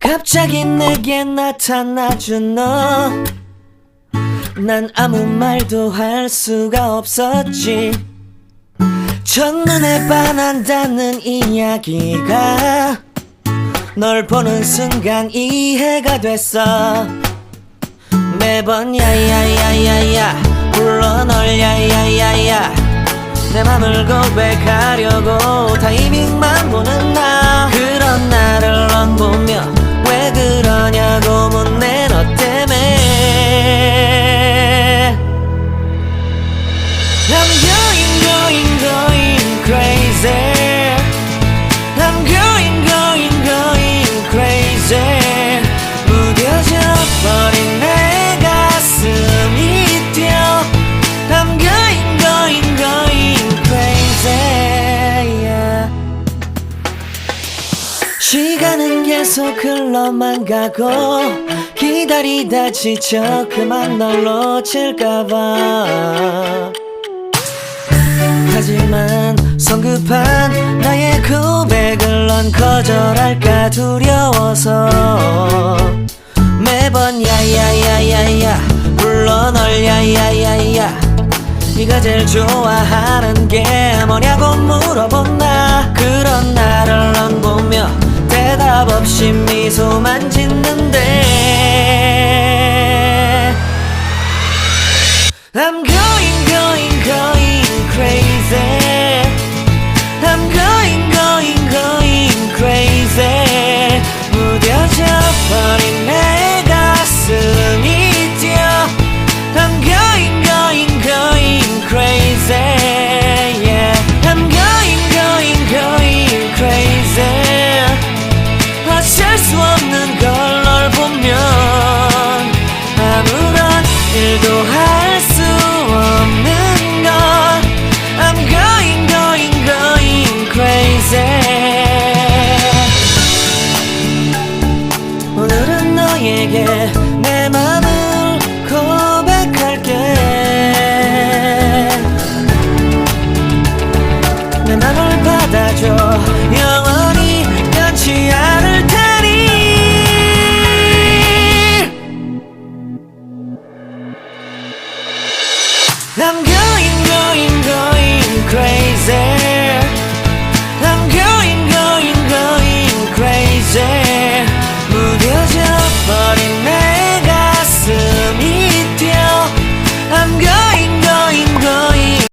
갑자기 내게 나타나준 너, 난 아무 말도 할 수가 없었지. 첫눈에 반한다는 이야기가 널 보는 순간 이해가 됐어. 매번 야야야야야 불러 널 야야야야, 내 맘을 고백하려고 타이밍만 보는 나. 그런 나를 넌 보며 왜 그러냐고 묻네. 너 때문에 I'm going crazy. I'm going crazy. 무뎌져 버린 내 가슴이 뛰어. I'm going crazy, yeah. 시간은 계속 흘러만 가고 기다리다 지쳐 그만 널 놓칠까봐. 하지만 성급한 나의 고백을 넌 거절할까 두려워서 매번 야야야야야 불러 널 야야야야. 네가 제일 좋아하는 게 뭐냐고 물어본 나. 그런 나를 넌 보며 대답 없이 미소만 짓는데 I'm going crazy. I'm going crazy. 무뎌져 버린 내 가슴이 뛰어. I'm going crazy, yeah. I'm going crazy. 어쩔 수 없는 걸 널 보면 아무런 일도 할 수 없는 걸. I'm going crazy. 오늘은 너에게 내 맘을 고백할게. 내 맘을 받아줘.